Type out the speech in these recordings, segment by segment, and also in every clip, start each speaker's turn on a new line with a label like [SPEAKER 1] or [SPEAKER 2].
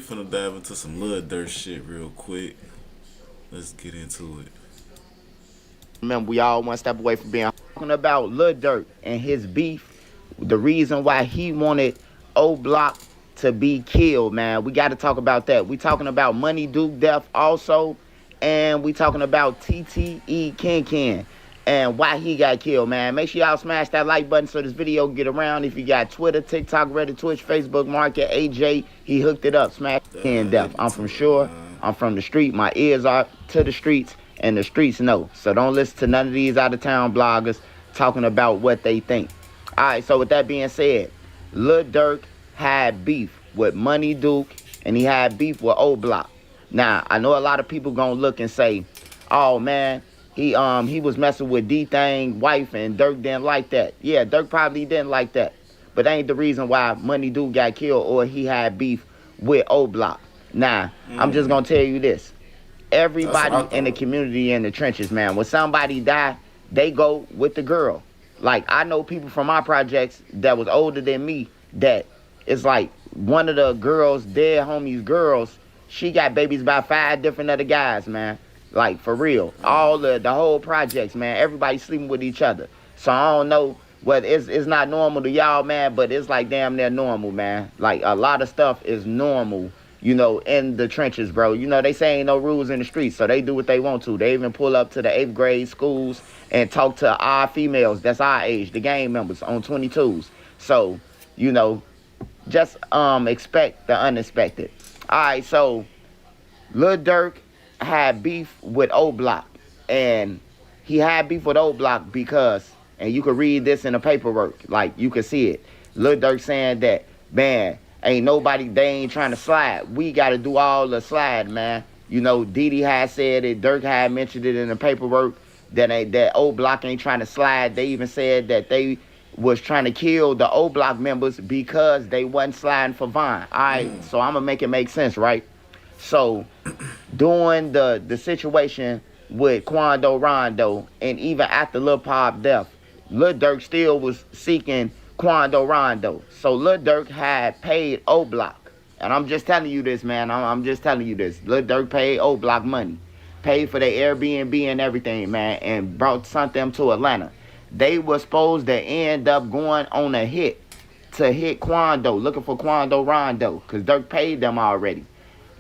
[SPEAKER 1] Finna dive into some Lil Durk shit real quick. Let's get into it.
[SPEAKER 2] Remember, we all one step away from being talking about Lil Durk and his beef. The reason why he wanted O Block to be killed, man. We got to talk about that. We talking about Money Duke death also, and we talking about TTE Ken and why he got killed, man. Make sure y'all smash that like button so this video can get around. If you got Twitter, TikTok, Reddit, Twitch, Facebook, Market, AJ, he hooked it up. Smash Ken death. I'm from Shore. I'm from the street. My ears are to the streets, and the streets know. So don't listen to none of these out-of-town bloggers talking about what they think. All right, so with that being said, Lil Durk had beef with Money Duke, and he had beef with O Block. Now, I know a lot of people gonna look and say, oh, man, he was messing with D-Thang wife, and Durk didn't like that. Yeah, Durk probably didn't like that. But that ain't the reason why Money Duke got killed or he had beef with O Block. Now, I'm just gonna tell you this. Everybody in the community in the trenches, man, when somebody die, they go with the girl. Like, I know people from my projects that was older than me that it's like one of the girls, dead homies' girls, she got babies by 5 different other guys, man. Like, for real. All the whole projects, man, everybody sleeping with each other. So I don't know whether it's not normal to y'all, man, but it's like damn near normal, man. Like, a lot of stuff is normal, you know, in the trenches, bro. You know, they say ain't no rules in the streets, so they do what they want to. They even pull up to the 8th grade schools and talk to our females that's our age, the gang members on 22s. So, you know, just expect the unexpected. All right, so Lil Durk had beef with O Block, and he had beef with O Block because, and you can read this in the paperwork, like you can see it. Lil Durk saying that, man, ain't nobody, they ain't trying to slide. We got to do all the slide, man. You know, Didi had said it, Durk had mentioned it in the paperwork, that O Block ain't trying to slide. They even said that they was trying to kill the O Block members because they wasn't sliding for Vine. All right, so I'm going to make it make sense, right? So, during the situation with Quando Rondo, and even after Lil Pop death, Lil Durk still was seeking Quando Rondo. So Lil Durk had paid O Block. And I'm just telling you this, man. I'm just telling you this. Lil Durk paid O Block money. Paid for their Airbnb and everything, man. And sent them to Atlanta. They were supposed to end up going on a hit to hit Quando, looking for Quando Rondo. Because Durk paid them already.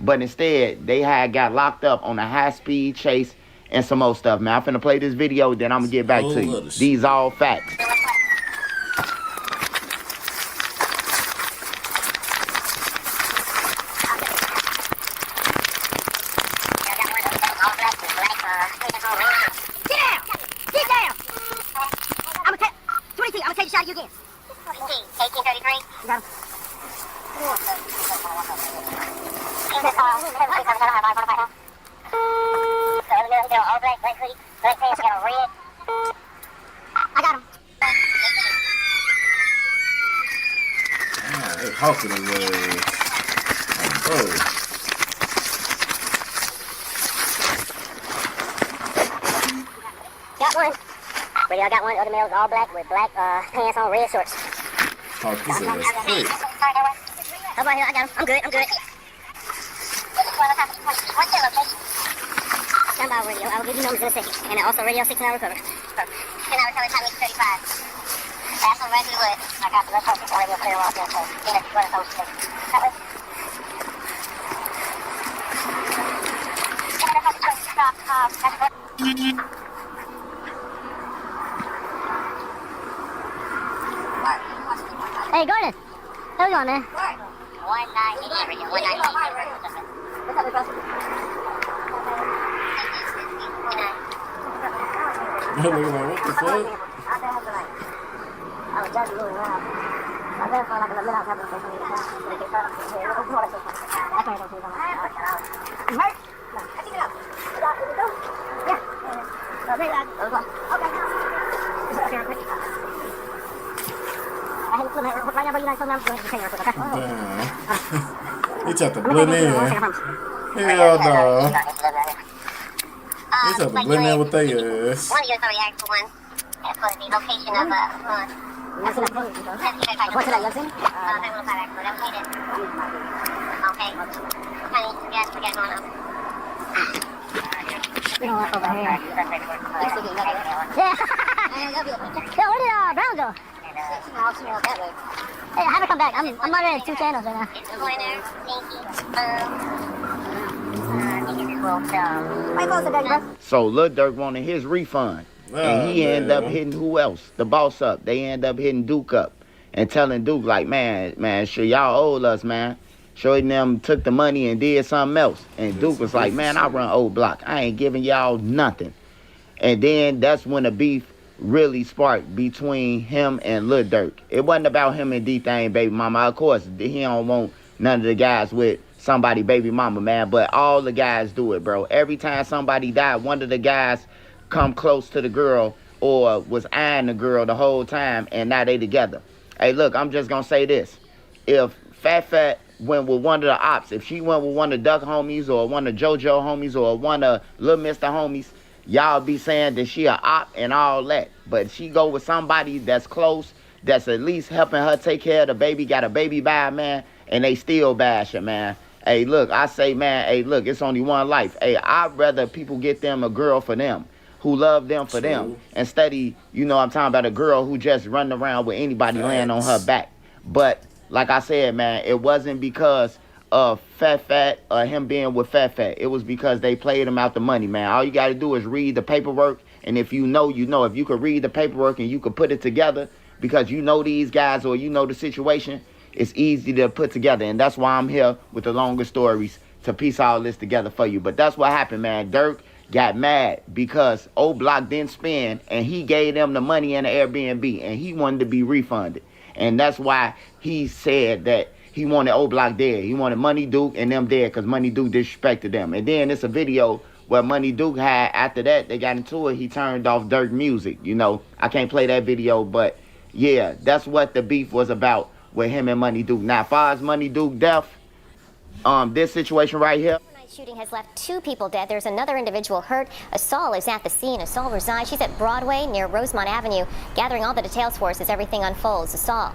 [SPEAKER 2] But instead, they had got locked up on a high-speed chase and some more stuff, man. I'm finna play this video, then I'm gonna get back to you. These all facts.
[SPEAKER 3] I got him.
[SPEAKER 1] How could it was?
[SPEAKER 3] Got one. But I got one. Other male's all black with black pants on, red shorts.
[SPEAKER 1] How this is quick.
[SPEAKER 3] How about here? I got him. I'm good. I'm good. Stand by radio. I will give you numbers in a second. And also radio 6-hour recovery. 10-hour recovery time is 35. That's on Reggie Wood. I got the rest of the radio clear off there. So get it. Run it on straight. That way. Hey, Gordon. How you going, man? 190 radio. 190. What's up, bro?
[SPEAKER 1] Looking like, what the fuck?
[SPEAKER 3] I was just moving around. I was there for like a minute. I was having to say something. I can't do it. You hurt? No. I think it up. Yeah. Okay. Okay, real quick. I had to put my right now, but you know, sometimes I'm going to take real quick, okay?
[SPEAKER 1] Damn. He tried to blend in. Hell no. He tried to blend in with their ass.
[SPEAKER 3] One of you already asked for one. As for the location of I've seen that photo before. What's that, you have seen? I don't know if I've actually, but I've seen it. Okay. Honey, we got going on. We don't want over here. Yeah. Yo, where did Brown go? Hey, have her come back. I'm monitoring 2 channels right now. It's Pointer, Pinky,
[SPEAKER 2] So Lil Durk wanted his refund. And he ended up hitting who else? The boss up. They end up hitting Duke up and telling Duke like, man, sure y'all owe us, man. Shorty them took the money and did something else. And Duke was like, man, I run Old Block. I ain't giving y'all nothing. And then that's when the beef really sparked between him and Lil Durk. It wasn't about him and D-Thang baby mama. Of course, he don't want none of the guys with somebody baby mama, man. But all the guys do it, bro. Every time somebody died, one of the guys come close to the girl or was eyeing the girl the whole time, and now they together. Hey, look, I'm just going to say this. If Fat went with one of the ops, if she went with one of Duck homies or one of JoJo homies or one of Lil Mr. homies, y'all be saying that she a op and all that. But she go with somebody that's close, that's at least helping her take care of the baby, got a baby by her, man, and they still bash her, man. Hey, look, I say, man, hey, look, it's only one life. Hey, I'd rather people get them a girl for them, who love them for them, instead of, you know, I'm talking about a girl who just running around with anybody laying on her back. But like I said, man, it wasn't because of Fat or him being with Fat. It was because they played him out the money, man. All you got to do is read the paperwork, and if you know, you know. If you could read the paperwork and you could put it together because you know these guys or you know the situation, it's easy to put together. And that's why I'm here with the longer stories to piece all this together for you. But that's what happened, man. Durk got mad because Old Block didn't spend, and he gave them the money in the Airbnb, and he wanted to be refunded. And that's why he said that he wanted Old Block dead. He wanted Money Duke and them dead because Money Duke disrespected them. And then it's a video where Money Duke had, after that, they got into it, he turned off Durk music. You know, I can't play that video, but yeah, that's what the beef was about with him and Money Duke. Now, as far as Money Duke death, this situation right here,
[SPEAKER 3] shooting has left 2 people dead. There's another individual hurt. Asal is at the scene. Asal resides. She's at Broadway near Rosemont Avenue, gathering all the details for us as everything unfolds. Asal.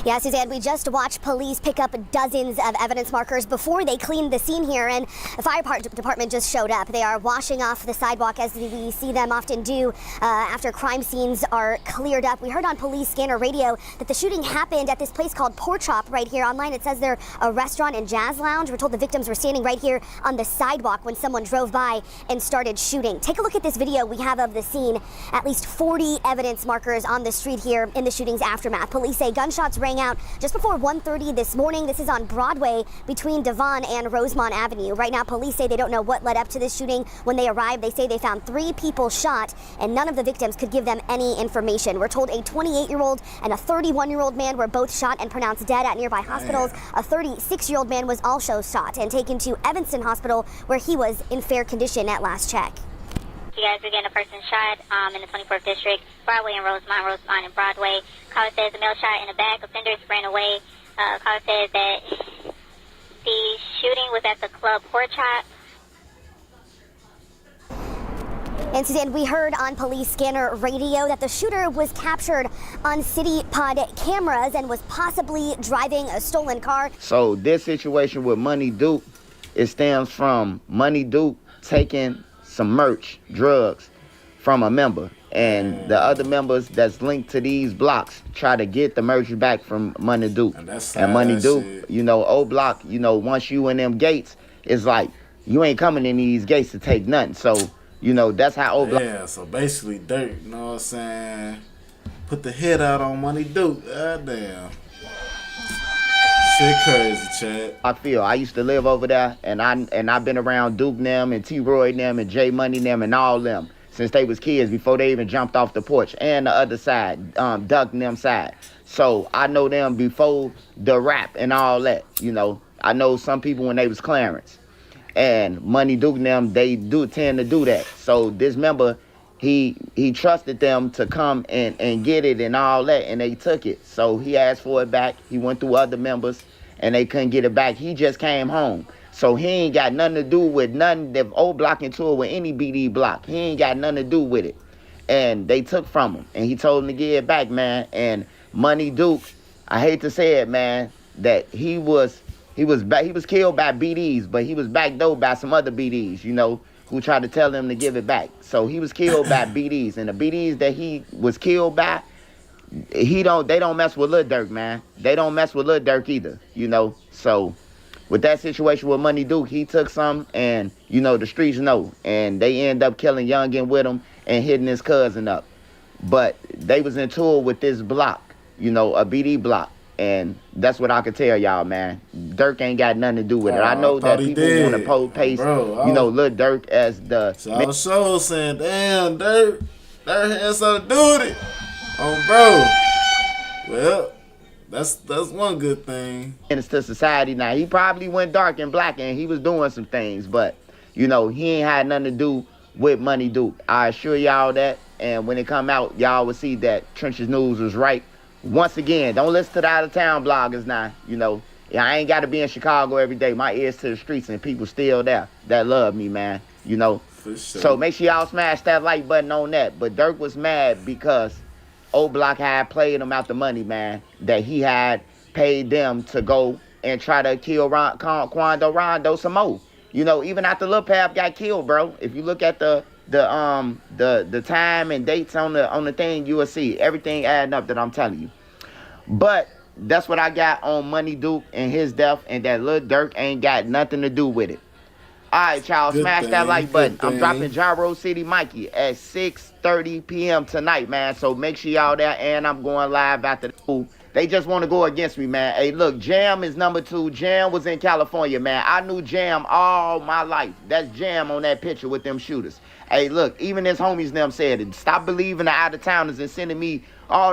[SPEAKER 4] Yeah, Suzanne, we just watched police pick up dozens of evidence markers before they cleaned the scene here, and the fire department just showed up. They are washing off the sidewalk, as we see them often do after crime scenes are cleared up. We heard on police scanner radio that the shooting happened at this place called Pork Chop right here. Online it says they're a restaurant and jazz lounge. We're told the victims were standing right here on the sidewalk when someone drove by and started shooting. Take a look at this video we have of the scene. At least 40 evidence markers on the street here in the shooting's aftermath. Police say gunshots rang out just before 1:30 this morning. This is on Broadway between Devon and Rosemont Avenue. Right now, police say they don't know what led up to this shooting. When they arrived, they say they found 3 people shot, and none of the victims could give them any information. We're told a 28-year-old and a 31-year-old man were both shot and pronounced dead at nearby hospitals. A 36-year-old man was also shot and taken to Evanston Hospital, where he was in fair condition at last check.
[SPEAKER 3] You guys are getting a person shot in the 24th District, Broadway and Rosemont and Broadway. Caller says the male shot in the back. Offenders ran away. Caller says that the shooting was at the club Pork Chop.
[SPEAKER 4] And Suzanne, we heard on police scanner radio that the shooter was captured on City Pod cameras and was possibly driving a stolen car.
[SPEAKER 2] So this situation with Money Duke, it stems from Money Duke taking some merch, drugs, from a member. And the other members that's linked to these blocks try to get the merch back from Money Duke. And Money Duke, you know, Old Block, you know, once you in them gates, it's like, you ain't coming in these gates to take nothing. So, you know, that's how Old Block.
[SPEAKER 1] Yeah, so basically Durk, you know what I'm saying, put the hit out on Money Duke. God damn. Shit crazy, Chad.
[SPEAKER 2] I used to live over there, and I've been around Duke them and T-Roy them and J Money them and all them since they was kids, before they even jumped off the porch, and the other side, Duck and them side. So I know them before the rap and all that, you know. I know some people when they was Clarence. And Money Duke and them, they do tend to do that. So this member, he trusted them to come and get it and all that, and they took it. So he asked for it back. He went through other members, and they couldn't get it back. He just came home. So he ain't got nothing to do with nothing that Old Block into it with any BD block. He ain't got nothing to do with it. And they took from him, and he told him to give it back, man. And Money Duke, I hate to say it, man, that he was killed by BDs, but he was backdoored by some other BDs, who tried to tell him to give it back. So he was killed by BDs, and the BDs that he was killed by, they don't mess with Lil Durk, man. They don't mess with Lil Durk either, So with that situation with Money Duke, he took some, and the streets know, and they end up killing Youngin with him and hitting his cousin up. But they was in tour with this block, a BD block. And that's what I can tell y'all, man. Durk ain't got nothing to do with it. I know that people want to paste, Lil Durk as the...
[SPEAKER 1] So I was so saying, damn, Durk had something to do with it. Oh, bro. Well, that's one good thing.
[SPEAKER 2] It's to society now. He probably went dark and black and he was doing some things, but, he ain't had nothing to do with Money Duke. I assure y'all that. And when it come out, y'all will see that Trenches News was right. Once again, don't listen to the out-of-town bloggers now, I ain't got to be in Chicago every day. My ears to the streets and people still there that love me, man,
[SPEAKER 1] For sure.
[SPEAKER 2] So make sure y'all smash that like button on that. But Durk was mad because O Block had played him out the money, man, that he had paid them to go and try to kill Quando Rondo some more. Even after Lil Pap got killed, bro, if you look at the time and dates on the thing, you will see everything adding up that I'm telling you. But that's what I got on Money Duke and his death, and that Lil Durk ain't got nothing to do with it. All right, y'all, smash that like button. I'm dropping Gyro City Mikey at 6:30 p.m. tonight, man. So make sure y'all there, and I'm going live after the They just want to go against me, man. Hey, look, Jam is number 2. Jam was in California, man. I knew Jam all my life. That's Jam on that picture with them shooters. Hey, look, even his homies them said it. Stop believing the out-of-towners and sending me,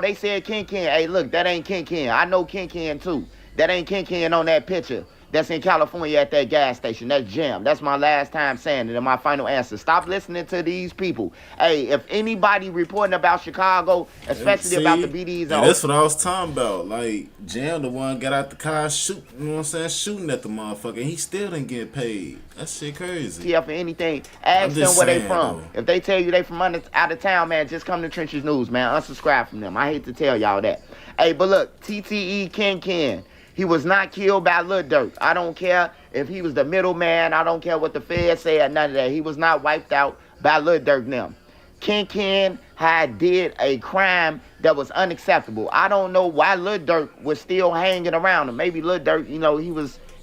[SPEAKER 2] they said Ken Ken. Hey, look, that ain't Ken Ken. I know Ken Ken, too. That ain't Ken Ken on that picture. That's in California at that gas station. That's Jam. That's my last time saying it and my final answer. Stop listening to these people. Hey, if anybody reporting about Chicago, especially about the BDs.
[SPEAKER 1] And that's what I was talking about. Like, Jam, the one got out the car shooting at the motherfucker. And he still didn't get paid. That shit crazy.
[SPEAKER 2] Yeah, for anything. Ask them where they from. Though. If they tell you they from out of town, man, just come to Trenches News, man. Unsubscribe from them. I hate to tell y'all that. Hey, but look, TTE Ken Ken. He was not killed by Lil Durk. I don't care if he was the middleman. I don't care what the feds say or none of that. He was not wiped out by Lil Durk now. Ken Ken had did a crime that was unacceptable. I don't know why Lil Durk was still hanging around him. Maybe Lil Durk,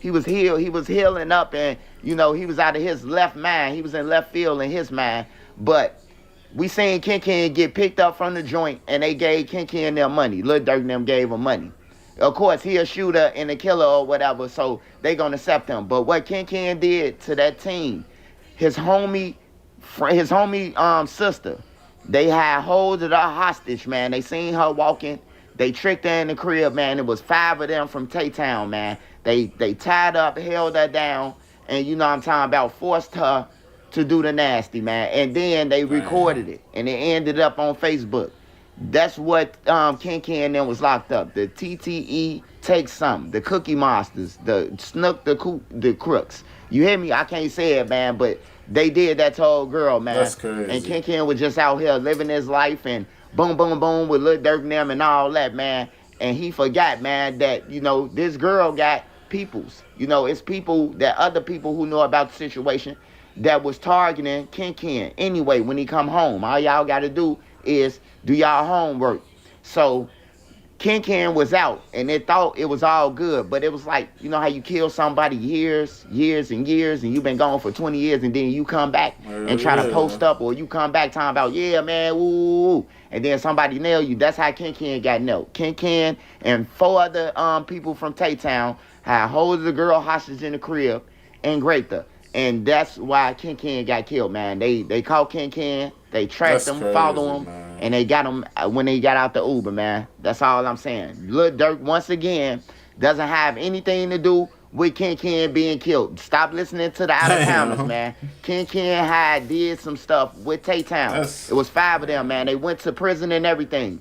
[SPEAKER 2] he was healing up and, he was out of his left mind. He was in left field in his mind. But we seen Ken Ken get picked up from the joint and they gave Ken Ken their money. Lil Durk and them gave him money. Of course, he a shooter and a killer or whatever, so they gonna accept him. But what Ken Ken did to that team, his homie sister, they had hold of her hostage, man. They seen her walking. They tricked her in the crib, man. It was 5 of them from Tay-Town, man. They tied up, held her down, and what I'm talking about, forced her to do the nasty, man. And then they recorded it, and it ended up on Facebook. That's what Ken Ken then was locked up. The TTE Take Some, the Cookie Monsters, the Snook the Crooks. You hear me? I can't say it, man, but they did that to old girl, man.
[SPEAKER 1] That's crazy.
[SPEAKER 2] And Ken Ken was just out here living his life and boom, boom, boom with Lil Durk and them and all that, man. And he forgot, man, that, this girl got peoples. It's people that other people who know about the situation that was targeting Ken Ken. Anyway, when he come home, all y'all got to do is do y'all homework. So Ken Ken was out and they thought it was all good, but it was like, how you kill somebody years and years and you've been gone for 20 years and then you come back and try to post up, or you come back talking about, yeah, man, woo, and then somebody nail you. That's how Ken Ken got nailed. Ken Ken and 4 other people from Tay-Town had hold of the girl hostage in the crib and raped her. And that's why Ken Ken got killed, man. They caught Ken Ken, they tracked him, followed him, man. And they got him when they got out the Uber, man. That's all I'm saying. Lil Durk, once again, doesn't have anything to do with Ken Ken being killed. Stop listening to the out-of-towners, man. Ken Ken did some stuff with Tay-Town. It was 5 of them, man. They went to prison and everything.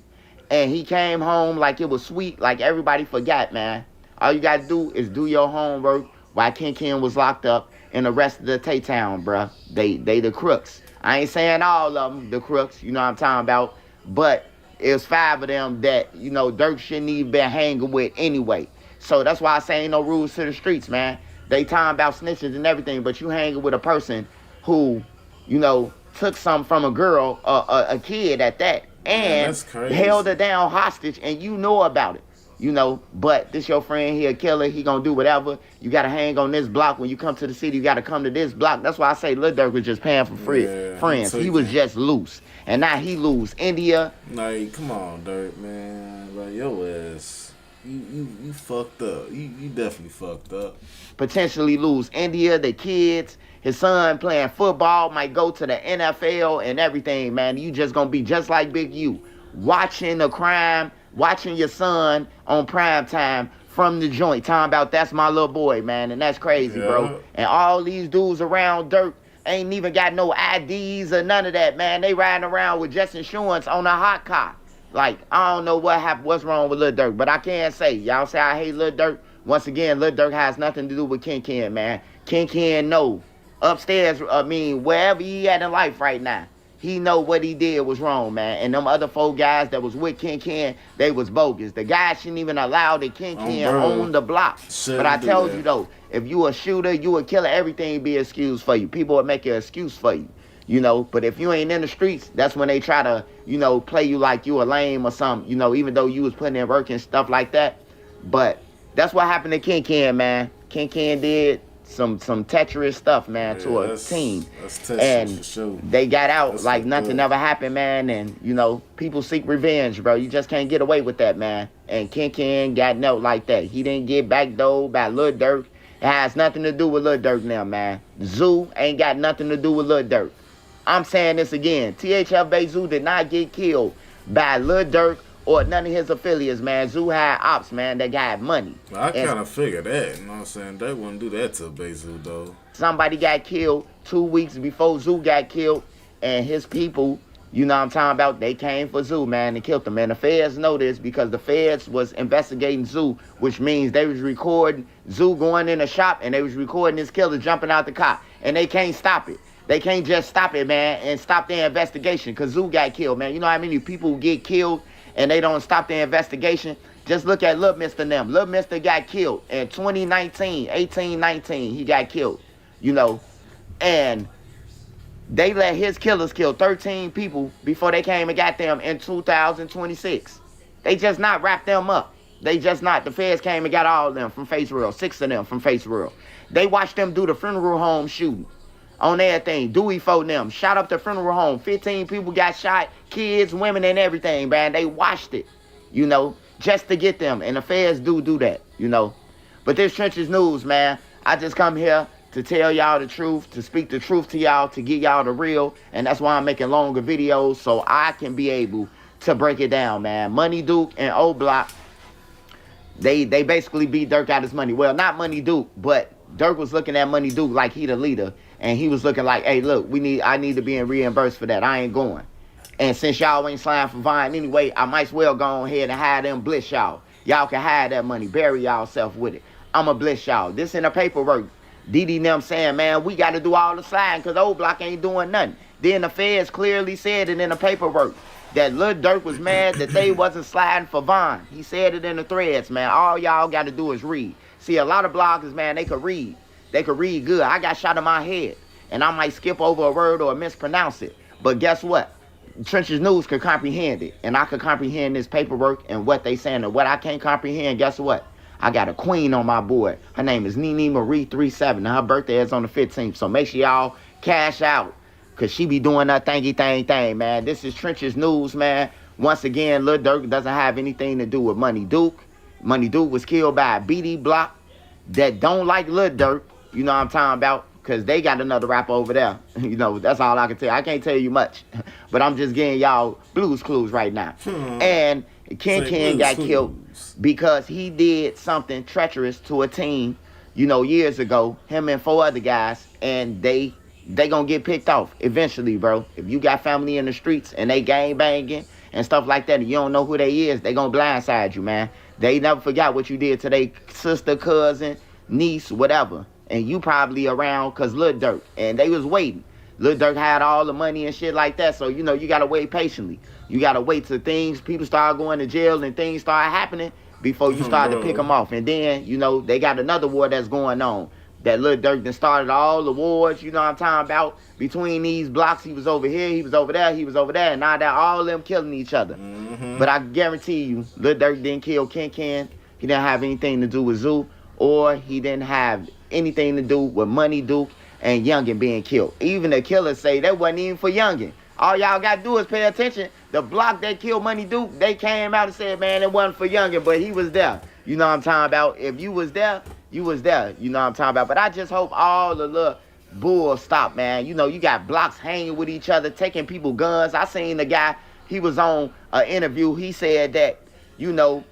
[SPEAKER 2] And he came home like it was sweet, like everybody forgot, man. All you got to do is do your homework while Ken Ken was locked up. And the rest of the Tay-Town, bruh, they the crooks. I ain't saying all of them, the crooks, what I'm talking about. But it was 5 of them that, Durk shouldn't even been hanging with anyway. So that's why I say ain't no rules to the streets, man. They talking about snitches and everything, but you hanging with a person who, you know, took something from a girl, a kid at that,
[SPEAKER 1] Man,
[SPEAKER 2] and
[SPEAKER 1] that's crazy.
[SPEAKER 2] held her down hostage, and you know about it. You know, but this your friend, he a killer, he gonna do whatever. You gotta hang on this block. When you come to the city, you gotta come to this block. That's why I say Lil Durk was just paying for free friends. He was just loose. And now he lose India.
[SPEAKER 1] Like, come on, Durk, man. Like, your ass, you fucked up. You definitely fucked up.
[SPEAKER 2] Potentially lose India, the kids, his son playing football, might go to the NFL and everything, man. You just gonna be just like Big U, watching the crime, watching your son on prime time from the joint, talking about that's my little boy, man, and that's crazy, bro. And all these dudes around Durk ain't even got no IDs or none of that, man. They riding around with just insurance on a hot car. Like, I don't know what's wrong with Lil Durk, but I can't say. Y'all say I hate Lil Durk. Once again, Lil Durk has nothing to do with Ken, man. Ken know. Upstairs, wherever he at in life right now, he know what he did was wrong, man. And them other 4 guys that was with Ken, they was bogus. The guy shouldn't even allow the Ken on the block. But I told you, though, if you a shooter, you a killer, everything be an excuse for you. People will make an excuse for you, you know. But if you ain't in the streets, that's when they try to, you know, play you like you a lame or something, you know, even though you was putting in work and stuff like that. But that's what happened to Ken, man. Ken did some treacherous stuff, man, to a team. And for sure. They got out like nothing ever happened, man. And, you know, people seek revenge, bro. You just can't get away with that, man. And Ken got no like that. He didn't get backdoored by Lil Durk. It has nothing to do with Lil Durk now, man. Zoo ain't got nothing to do with Lil Durk. I'm saying this again. THF Bay Zoo did not get killed by Lil Durk or none of his affiliates, man. Zoo had ops, man, that got money.
[SPEAKER 1] Well, I kind of figured that, you know what I'm saying? They wouldn't do that to Bay Zoo, though.
[SPEAKER 2] Somebody got killed 2 weeks before Zoo got killed, and his people, you know what I'm talking about, they came for Zoo, man, and killed him. And the feds know this because the feds was investigating Zoo, which means they was recording Zoo going in a shop, and they was recording this killer jumping out the car, and they can't stop it. They can't just stop it, man, and stop their investigation because Zoo got killed, man. You know how many people get killed and they don't stop their investigation? Just look at Lil Mr. and them. Lil Mr. got killed in 2019, 19. He got killed, you know. And they let his killers kill 13 people before they came and got them in 2026. They just not wrapped them up. They just not. The feds came and got all of them from Face Real, 6 of them from Face Real. They watched them do the funeral home shooting on everything. Dewey for them. Shot up the funeral home. 15 people got shot. Kids, women, and everything, man. They watched it, you know, just to get them. And the feds do that, you know. But this Trenches News, man, I just come here to tell y'all the truth, to speak the truth to y'all, to get y'all the real. And that's why I'm making longer videos so I can be able to break it down, man. Money Duke and O Block, they basically beat Durk out his money. Well, not Money Duke, but Durk was looking at Money Duke like he the leader. And he was looking like, hey, look, I need to be reimbursed for that. I ain't going. And since y'all ain't sliding for Vine anyway, I might as well go ahead and hire them blitz y'all. Y'all can hire that money. Bury y'all self with it. I'ma blitz y'all. This in the paperwork. Didi and them saying, man, we got to do all the sliding because O Block ain't doing nothing. Then the feds clearly said it in the paperwork that Lil Durk was mad that they wasn't sliding for Vine. He said it in the threads, man. All y'all got to do is read. See, a lot of bloggers, man, they could read. They could read good. I got shot in my head, and I might skip over a word or mispronounce it. But guess what? Trenches News could comprehend it, and I could comprehend this paperwork and what they saying. And what I can't comprehend, guess what? I got a queen on my board. Her name is Nene Marie 37, and her birthday is on the 15th. So make sure y'all cash out, because she be doing that thingy thing, man. This is Trenches News, man. Once again, Lil Durk doesn't have anything to do with Money Duke. Money Duke was killed by a BD block that don't like Lil Durk. You know what I'm talking about? Because they got another rapper over there. You know, that's all I can tell you. I can't tell you much. But I'm just getting y'all blues clues right now. And Ken got killed because he did something treacherous to a team, you know, years ago. Him and 4 other guys. And they gonna get picked off eventually, bro. If you got family in the streets and they gang banging and stuff like that and you don't know who they is, they gonna blindside you, man. They never forgot what you did to their sister, cousin, niece, whatever. And you probably around because Lil Durk. And they was waiting. Lil Durk had all the money and shit like that. So, you know, you got to wait patiently. You got to wait till people start going to jail and things start happening. before you start to pick
[SPEAKER 1] Bro.
[SPEAKER 2] them off. And then, you know, they got another war that's going on. That Lil Durk done started all the wars, you know what I'm talking about? Between these blocks, he was over here, he was over there, he was over there, and now that all of them killing each other. But I guarantee you, Lil Durk didn't kill Ken Ken. He didn't have anything to do with Zoo, or he didn't have anything to do with Money Duke and Youngin being killed. Even the killers say that wasn't even for Youngin. All y'all got to do is pay attention. The block that killed Money Duke, they came out and said, man, it wasn't for Youngin, but he was there. You know what I'm talking about? If you was there, you was there. You know what I'm talking about? But I just hope all the little bull stop, man. You know, you got blocks hanging with each other, taking people guns. I seen the guy, he was on an interview. He said that, you know,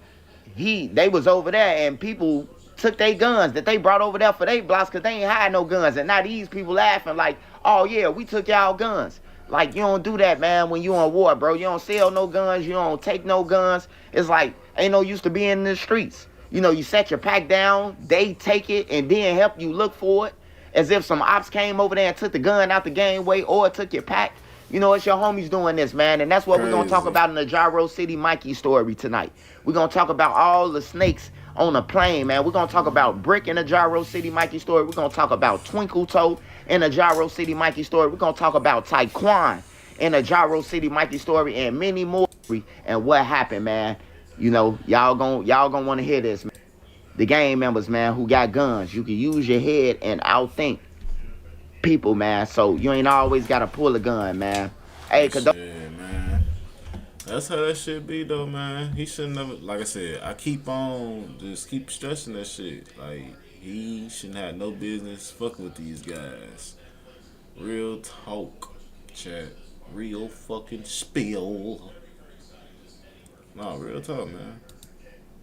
[SPEAKER 2] they was over there and people took their guns that they brought over there for their blocks because they ain't had no guns. And now these people laughing like, oh, yeah, we took y'all guns. Like, you don't do that, man, when you on war, bro. You don't sell no guns. You don't take no guns. It's like, ain't no use to being in the streets. You know, you set your pack down, they take it, and then help you look for it. As if some ops came over there and took the gun out the gangway or took your pack. You know, it's your homies doing this, man. And that's what we're going to talk about in the Gyro City Mikey story tonight. We're going to talk about all the snakes on a plane, man. We're going to talk about Brick in the Gyro City Mikey story. We're going to talk about Twinkle Toe in the Gyro City Mikey story. We're going to talk about Taekwon in the Gyro City Mikey story and many more. And what happened, man. You know, y'all gonna want to hear this, man. The gang members, man, who got guns. You can use your head and outthink people, man. So you ain't always got to pull a gun, man. Hey,
[SPEAKER 1] Shit, man. That's how that shit be, though, man. He shouldn't have, like I said, I keep stressing that shit. Like, he shouldn't have no business fucking with these guys. Real talk, chat. Real fucking spill. No, real talk, man.